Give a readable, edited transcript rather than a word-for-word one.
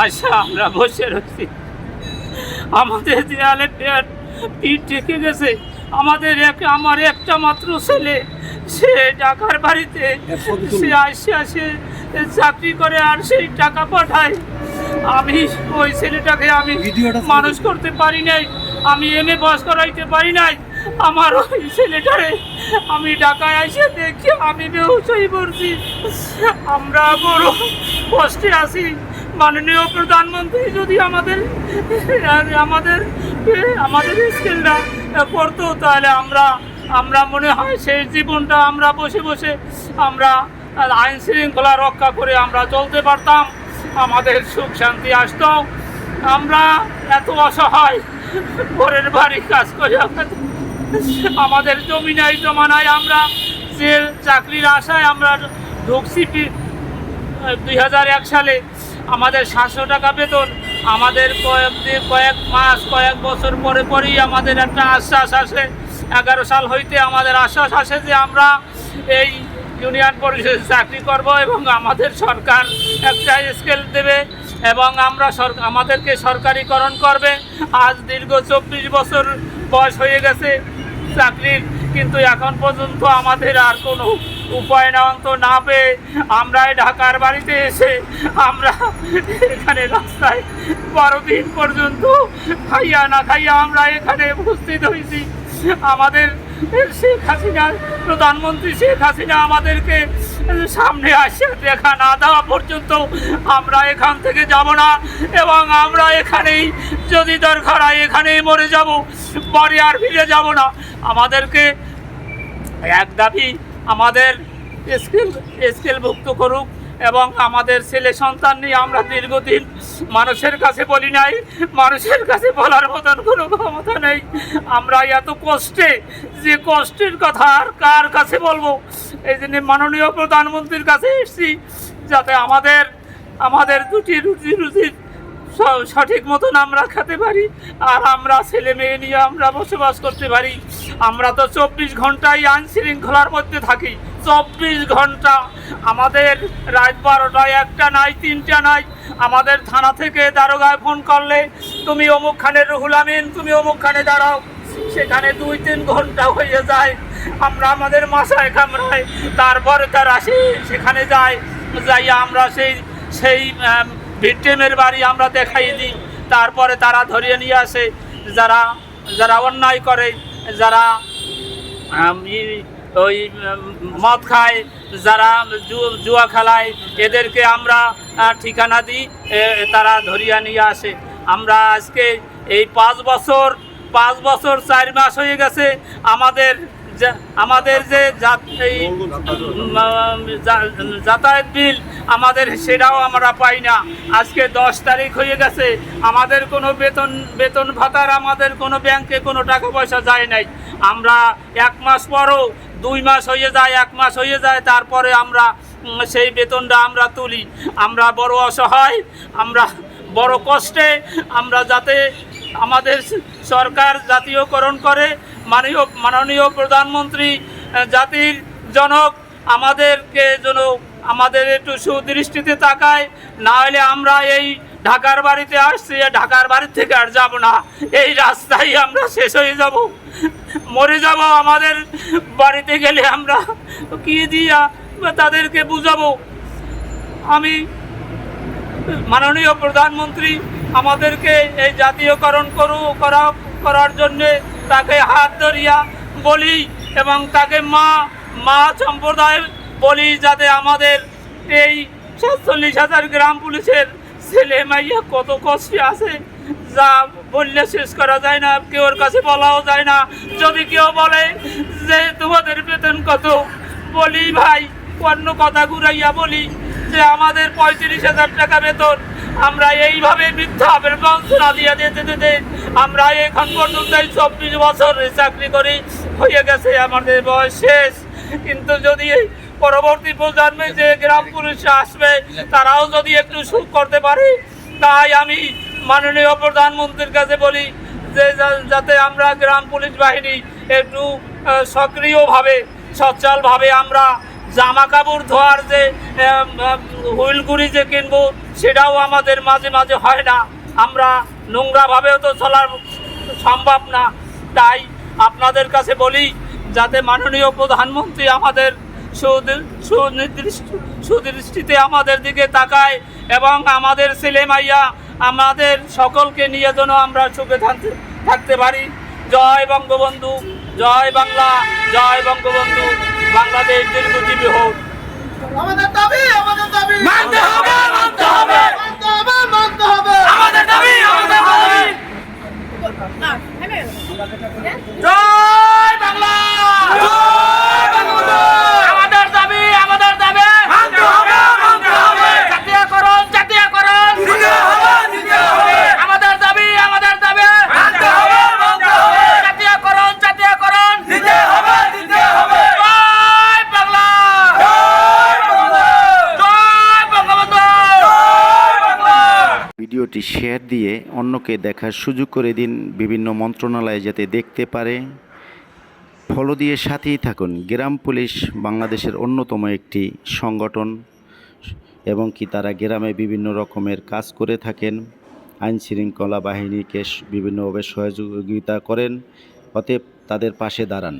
আচ্ছা আমরা বসে রয়েছি, আমাদের দেয়ালে পিঠ ঠেকে গেছে। আমার একটা মাত্র ছেলে, সে ঢাকার বাড়িতে সে আসে চাকরি করে আর সেই টাকা পাঠায়। আমি ওই ছেলেটাকে আমি মানুষ করতে পারি নাই, আমি এমএ পাস করাইতে পারি নাই। আমার ওই ছেলেটারে আমি ঢাকায় এসে দেখি আমি বেহুশ হয়ে পড়ছি। আমরা বড় কষ্টে আছি। মাননীয় প্রধানমন্ত্রী যদি আমাদের স্কিলটা করতো, তাহলে আমরা মনে হয় সেই জীবনটা আমরা বসে বসে আমরা আইন শৃঙ্খলা রক্ষা করে আমরা চলতে পারতাম, আমাদের সুখ শান্তি আসতো। আমরা এত অসহায়, ঘরের বাড়ি কাজ করে আমাদের জমি নাই জমা নাই। আমরা যে চাকরির আশায় আমরা ঢুকছি 2001 সালে, আমাদের 700 টাকা বেতন। আমাদের কয়েক মাস কয়েক বছর পরে পরেই আমাদের একটা আশ্বাস আসে, 11 সাল হইতে আমাদের আশ্বাস আসে যে আমরা এই ইউনিয়ন পরিষদে চাকরি করব এবং আমাদের সরকার একটা স্কেল দেবে এবং আমাদেরকে সরকারিকরণ করবে। আজ দীর্ঘ 24 বছর বয়স হয়ে গেছে চাকরির, কিন্তু এখন পর্যন্ত আমাদের আর কোনো উপায় না পেয়ে আমরা ঢাকার বাড়িতে এসে আমরা এখানে রাস্তায় 12 দিন পর্যন্ত খাইয়া না খাইয়া আমরা এখানে উপস্থিত হয়েছি। আমাদের শেখ হাসিনা, প্রধানমন্ত্রী শেখ হাসিনা আমাদেরকে সামনে আসে দেখা না দেওয়া পর্যন্ত আমরা এখান থেকে যাব না এবং আমরা এখানেই যদি দরকার হয় এখানেই মরে যাব, বাড়ি আর ফিরে যাব না। আমাদেরকে এক দাবি, আমাদের স্কেলভুক্ত করুক এবং আমাদের ছেলে সন্তান নিয়ে আমরা দীর্ঘদিন মানুষের কাছে বলি নাই, মানুষের কাছে বলার মতন কোনো ক্ষমতা নেই। আমরা এত কষ্টে, যে কষ্টের কথা আর কার কাছে বলবো, এই জন্য মাননীয় প্রধানমন্ত্রীর কাছে এসেছি যাতে আমাদের দুটি রুজির সঠিক মতন আমরা খেতে পারি আর আমরা ছেলে মেয়ে নিয়ে আমরা বসবাস করতে পারি। আমরা তো 24 ঘন্টাই আইন শৃঙ্খলার মধ্যে থাকি, 24 ঘন্টা। আমাদের রাত 12টায় একটা নাই, 3টা নাই। আমাদের থানা থেকে দারোগায় ফোন করলে তুমি অমুকখানে রুহুল আমিন, তুমি অমুকখানে দাঁড়াও, সেখানে 2-3 ঘন্টা হয়ে যায়। আমরা আমাদের মাথায় কামড়ায়, তারপরে তারা সেখানে যাই আমরা সেই ভিকটিমের বাড়ি আমরা দেখাই দিই, তারপরে তারা ধরিয়ে নিয়ে আসে যারা অন্যায় করে, যারা ওই মদ খায়, যারা জুয়া খেলায়, এদেরকে আমরা ঠিকানা দিই, তারা ধরিয়ে নিয়ে আসে। আমরা আজকে এই 5 বছর 4 মাস হয়ে গেছে আমাদের যে যাতায়াত বিল আমাদের সেটাও আমরা পাই না। আজকে 10 তারিখ হয়ে গেছে, আমাদের কোনো বেতন ভাতার আমাদের কোনো ব্যাংকে কোনো টাকা পয়সা যায় নাই। আমরা 1 মাস পরও 2 মাস হয়ে যায়, 1 মাস হয়ে যায়, তারপরে আমরা সেই বেতনটা আমরা তুলি। আমরা বড় অসহায়, আমরা বড় কষ্টে। আমরা যাতে আমাদের সরকার জাতীয়করণ করে, মাননীয় প্রধানমন্ত্রী জাতির জনক আমাদেরকে যেন আমাদের একটু সুদৃষ্টিতে তাকায়, না হলে আমরা এই ঢাকার বাড়িতে আসছি, ঢাকার বাড়ি থেকে আর যাব না, এই রাস্তায় আমরা শেষ হয়ে যাব, মরে যাব। আমাদের বাড়িতে গেলে আমরা কি দিয়া তাদেরকে বুঝাবো? আমি মাননীয় প্রধানমন্ত্রী আমাদেরকে এই জাতীয়করণ করার জন্যে তাকে হাত ধরিয়া বলি এবং তাকে মা সম্প্রদায় বলি, যাতে আমাদের এই 47,000 গ্রাম পুলিশের ছেলে মাইয়া কত কষ্টে আছে, যা বললে শেষ করা যায় না, কেউর কাছে বলাও যায় না। যদি কেউ বলে যে তোমাদের বেতন কত, বলি ভাই অন্য কথা ঘুরাইয়া বলি যে আমাদের 35,000 টাকা বেতন। আমরা এইভাবে মিথ্যা বঞ্চনা দিয়ে দিতে আমরা এখন পর্যন্ত 24 বছর চাকরি করি, হয়ে গেছে আমাদের বয়স শেষ। কিন্তু যদি পরবর্তী প্রজন্মে যে গ্রাম পুলিশ আসবে তারাও যদি একটু সুখ করতে পারে, তাই আমি মাননীয় প্রধানমন্ত্রীর কাছে বলি যে যাতে আমরা গ্রাম পুলিশ বাহিনী একটু সক্রিয়ভাবে সচ্ছলভাবে আমরা জামা কাপড় ধোয়ার যে হুইলগুড়ি যে কিনবো সেটাও আমাদের মাঝে মাঝে হয় না। আমরা নোংরাভাবেও তো চলার সম্ভব না। তাই আপনাদের কাছে বলি, যাতে মাননীয় প্রধানমন্ত্রী আমাদের সুদৃষ্টিতে আমাদের দিকে তাকায় এবং আমাদের ছেলে মাইয়া আমাদের সকলকে নিয়ে যেন আমরা সুখে থাকতে পারি। জয় বঙ্গবন্ধু, জয় বাংলা, জয় বঙ্গবন্ধু। বাংলাদেশ দীর্ঘজীবী হোক। আমাদের দাবি মানতে হবে, মানতে হবে, মানতে হবে। আমাদের দাবি, আমাদের দাবি। জয় বাংলা, জয় বঙ্গবন্ধু। আমাদের দাবি, আমাদের দাবি মানতে হবে, মানতে হবে। জাতীয়করণ, জাতীয়করণ দিতে হবে, দিতে হবে। আমাদের দাবি, আমাদের দাবি মানতে হবে, মানতে হবে। জাতীয়করণ, জাতীয়করণ দিতে হবে, দিতে হবে। জয় বাংলা, জয় বঙ্গবন্ধু, জয় বঙ্গবন্ধু, জয় বাংলা। ভিডিওটি শেয়ার দিয়ে অন্যকে দেখার সুযোগ করে দিন, বিভিন্ন মন্ত্রণালয়ে যাতে দেখতে পারে। ফলো দিয়ে সাথেই থাকুন। গ্রাম পুলিশ বাংলাদেশের অন্যতম একটি সংগঠন এবং কি তারা গ্রামে বিভিন্ন রকমের কাজ করে থাকেন, আইন শৃঙ্খলা বাহিনীকে বিভিন্নভাবে সহযোগিতা করেন। অতএব তাদের পাশে দাঁড়ান।